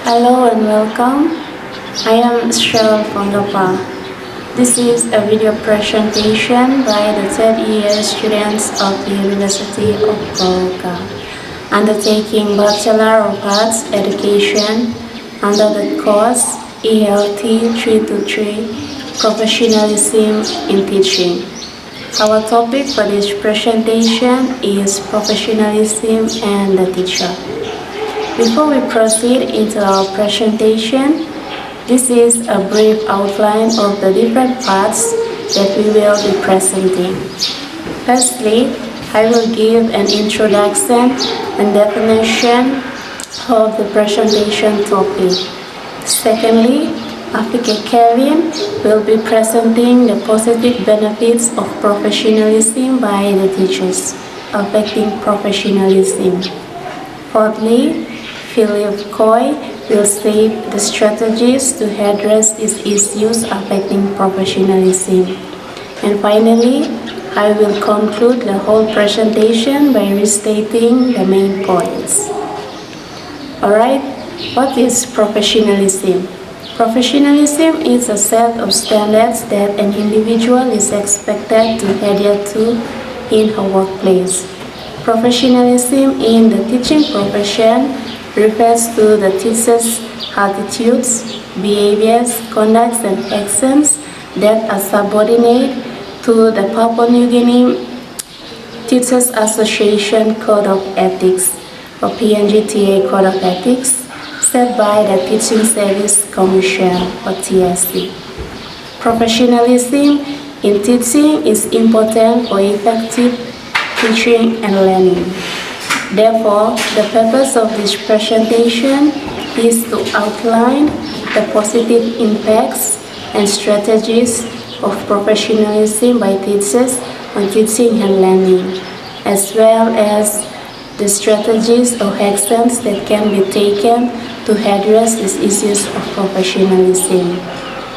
Hello and welcome. I am Cheryl from Gapa. This is a video presentation by the third year students of the University of Goroka, undertaking Bachelor of Arts Education under the course ELT 323 Professionalism in Teaching. Our topic for this presentation is Professionalism and the Teacher. Before we proceed into our presentation, this is a brief outline of the different parts that we will be presenting. Firstly, I will give an introduction and definition of the presentation topic. Secondly, Afike Kevin will be presenting the positive benefits of professionalism by the teachers, affecting professionalism. Fourthly, Philip Coy will state the strategies to address these issues affecting professionalism. And finally, I will conclude the whole presentation by restating the main points. Alright, what is professionalism? Professionalism is a set of standards that an individual is expected to adhere to in her workplace. Professionalism in the teaching profession refers to the teacher's attitudes, behaviors, conducts, and actions that are subordinate to the Papua New Guinea Teachers Association Code of Ethics, or PNGTA Code of Ethics, set by the Teaching Service Commission, or TSC. Professionalism in teaching is important for effective teaching and learning. Therefore, the purpose of this presentation is to outline the positive impacts and strategies of professionalism by teachers on teaching and learning, as well as the strategies or actions that can be taken to address these issues of professionalism.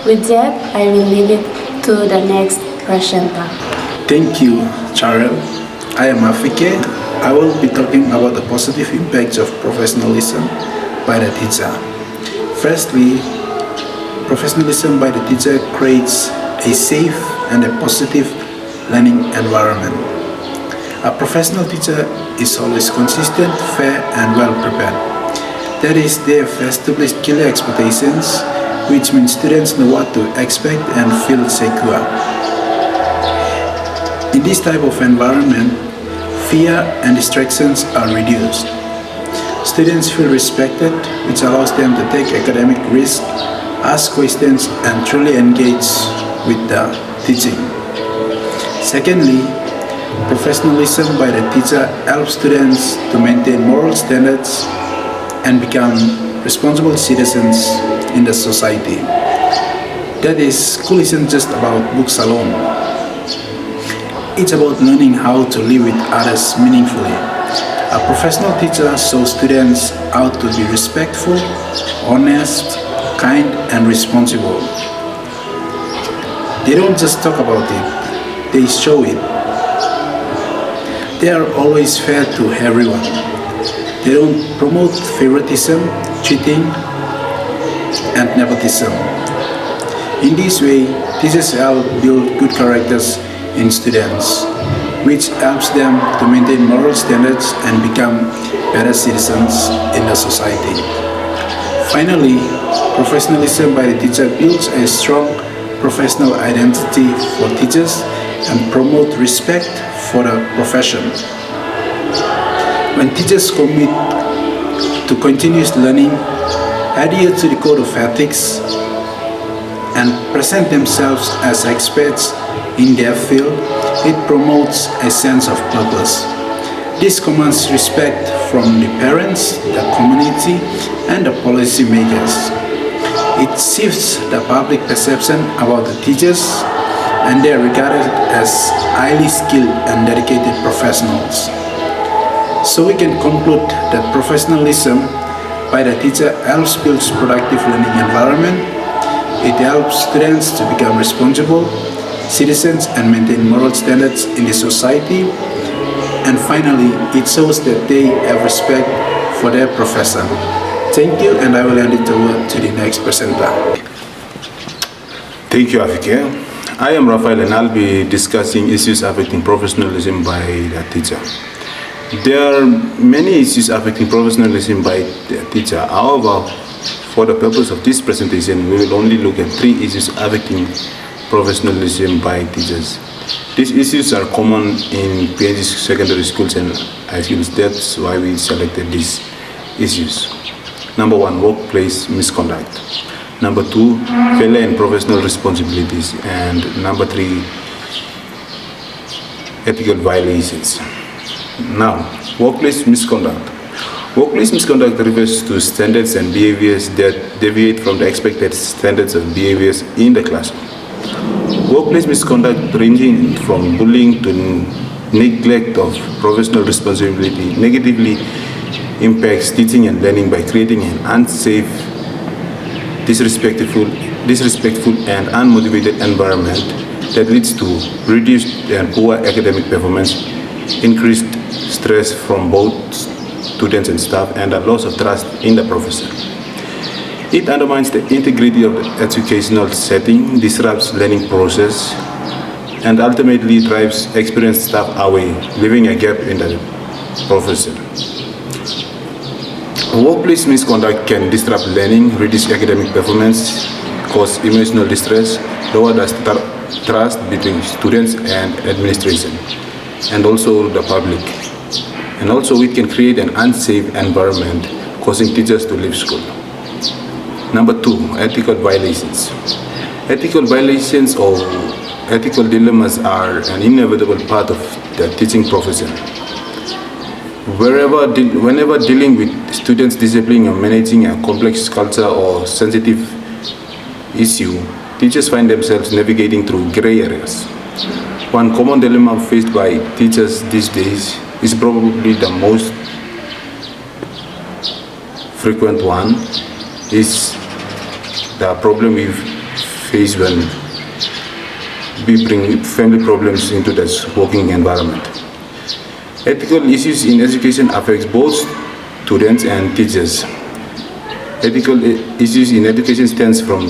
With that, I will leave it to the next presenter. Thank you, Cheryl. I am Afike. I will be talking about the positive impacts of professionalism by the teacher. Firstly, professionalism by the teacher creates a safe and a positive learning environment. A professional teacher is always consistent, fair, and well prepared. That is, they have established clear expectations, which means students know what to expect and feel secure. In this type of environment, fear and distractions are reduced. Students feel respected, which allows them to take academic risks, ask questions, and truly engage with the teaching. Secondly, professionalism by the teacher helps students to maintain moral standards and become responsible citizens in the society. That is, school isn't just about books alone. It's about learning how to live with others meaningfully. A professional teacher shows students how to be respectful, honest, kind, and responsible. They don't just talk about it, they show it. They are always fair to everyone. They don't promote favoritism, cheating, and nepotism. In this way, teachers help build good characters in students, which helps them to maintain moral standards and become better citizens in the society. Finally, professionalism by the teacher builds a strong professional identity for teachers and promote respect for the profession. When teachers commit to continuous learning, adhere to the code of ethics, and present themselves as experts in their field, it promotes a sense of purpose. This commands respect from the parents, the community, and the policy makers. It shifts the public perception about the teachers, and they are regarded as highly skilled and dedicated professionals. So we can conclude that professionalism by the teacher helps build productive learning environment. It helps students to become responsible citizens and maintain moral standards in the society. And finally, it shows that they have respect for their profession. Thank you, and I will hand it over to the next presenter. Thank you, Afike. I am Raphael and I'll be discussing issues affecting professionalism by the teacher. There are many issues affecting professionalism by the teacher. However, for the purpose of this presentation, we will only look at 3 issues affecting professionalism by teachers. These issues are common in PNG secondary schools and high schools. That's why we selected these issues. Number 1, workplace misconduct. Number 2, failure in professional responsibilities. And number 3, ethical violations. Now, workplace misconduct. Workplace misconduct refers to standards and behaviors that deviate from the expected standards of behaviors in the classroom. Workplace misconduct ranging from bullying to neglect of professional responsibility negatively impacts teaching and learning by creating an unsafe, disrespectful and unmotivated environment that leads to reduced and poor academic performance, increased stress from both students and staff, and a loss of trust in the professor. It undermines the integrity of the educational setting, disrupts learning process, and ultimately drives experienced staff away, leaving a gap in the professor. Workplace misconduct can disrupt learning, reduce academic performance, cause emotional distress, lower the trust between students and administration, and also the public. And also it can create an unsafe environment, causing teachers to leave school. Number 2, ethical violations. Ethical violations or ethical dilemmas are an inevitable part of the teaching profession. Whenever dealing with students' discipline or managing a complex culture or sensitive issue, teachers find themselves navigating through gray areas. One common dilemma faced by teachers these days is probably the most frequent one, is the problem we face when we bring family problems into this working environment. Ethical issues in education affects both students and teachers. Ethical issues in education stems from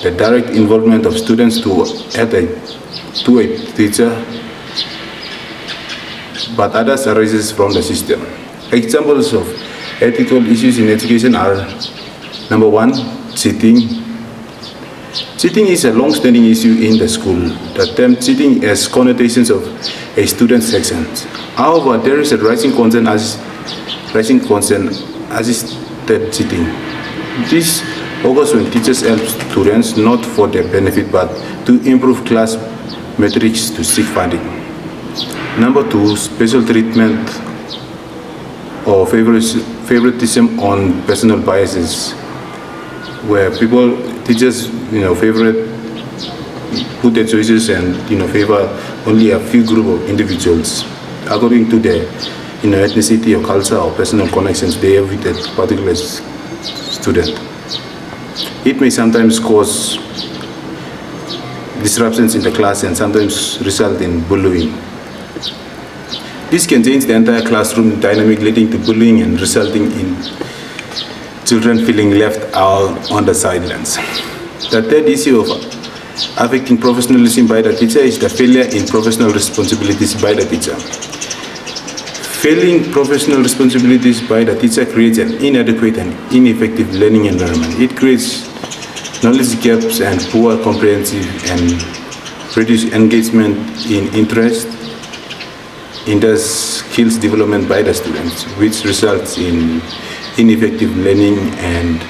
the direct involvement of students to a teacher, but others arises from the system. Examples of ethical issues in education are: number 1, cheating. Cheating is a long-standing issue in the school. The term cheating has connotations of a student's section. However, there is a rising concern assisted cheating. This occurs when teachers help students not for their benefit but to improve class metrics to seek funding. Number 2, special treatment or favoritism on personal biases, where teachers put their choices and favor only a few group of individuals according to their ethnicity or culture or personal connections they have with a particular student. It may sometimes cause disruptions in the class and sometimes result in bullying. This can change the entire classroom dynamic, leading to bullying and resulting in children feeling left out on the sidelines. The third issue of affecting professionalism by the teacher is the failure in professional responsibilities by the teacher. Failing professional responsibilities by the teacher creates an inadequate and ineffective learning environment. It creates knowledge gaps and poor comprehensive and reduced engagement in interest in the skills development by the students, which results in ineffective learning and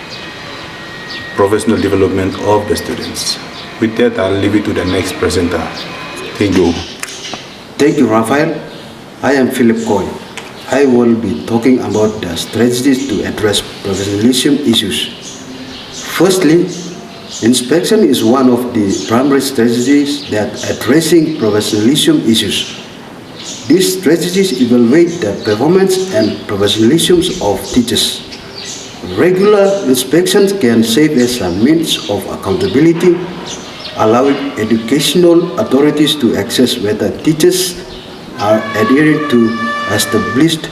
professional development of the students. With that, I'll leave it to the next presenter. Thank you. Thank you, Raphael. I am Philip Coy. I will be talking about the strategies to address professionalism issues. Firstly, inspection is one of the primary strategies that addressing professionalism issues. These strategies evaluate the performance and professionalism of teachers. Regular inspections can serve as a means of accountability, allowing educational authorities to assess whether teachers are adhering to established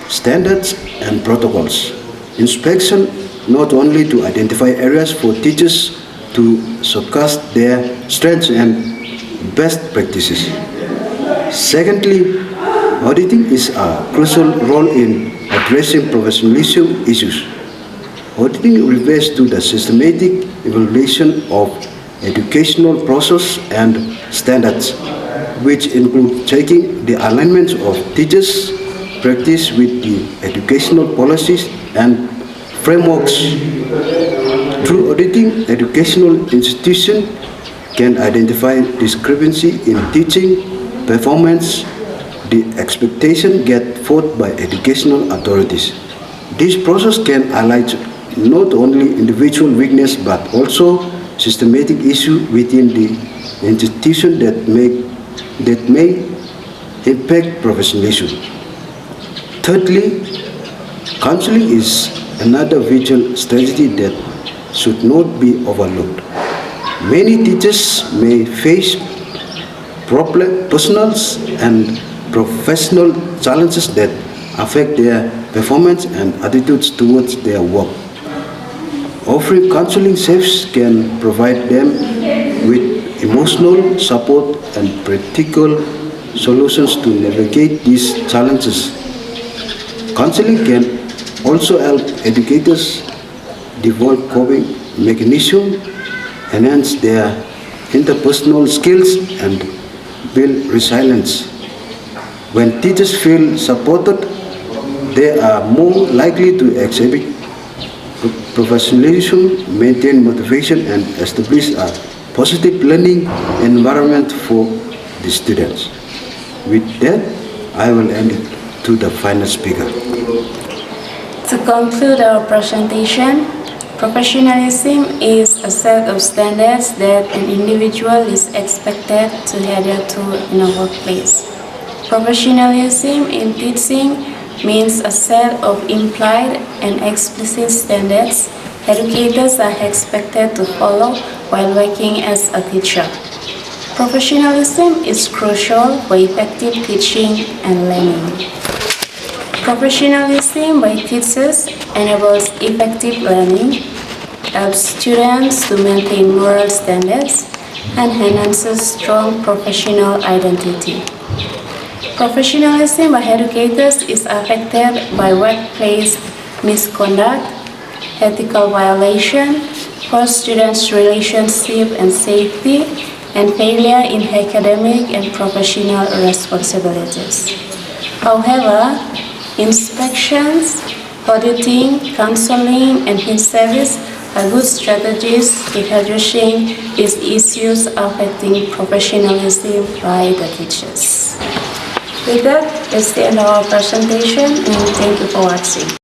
standards and protocols. Inspection not only to identify areas for teachers to showcase their strengths and best practices. Secondly, auditing is a crucial role in addressing professionalism issues. Auditing refers to the systematic evaluation of educational process and standards, which include checking the alignment of teachers' practice with the educational policies and frameworks. Through auditing, educational institutions can identify discrepancy in teaching performance, the expectation get forth by educational authorities. This process can highlight not only individual weakness but also systematic issues within the institution that may impact professionalism. Thirdly, counseling is another vital strategy that should not be overlooked. Many teachers may face personal and professional challenges that affect their performance and attitudes towards their work. Offering counseling sessions can provide them with emotional support and practical solutions to navigate these challenges. Counseling can also help educators develop coping mechanisms, enhance their interpersonal skills, and build resilience. When teachers feel supported, they are more likely to exhibit professionalism, maintain motivation, and establish a positive learning environment for the students. With that, I will end it to the final speaker. To conclude our presentation, professionalism is a set of standards that an individual is expected to adhere to in a workplace. Professionalism in teaching means a set of implied and explicit standards educators are expected to follow while working as a teacher. Professionalism is crucial for effective teaching and learning. Professionalism by teachers enables effective learning, helps students to maintain moral standards, and enhances strong professional identity. Professionalism by educators is affected by workplace misconduct, ethical violation, poor students' relationship and safety, and failure in academic and professional responsibilities. However, inspections, auditing, counseling, and in-service are good strategies in addressing these issues affecting professionalism by the teachers. With that, let's end our presentation and thank you for watching.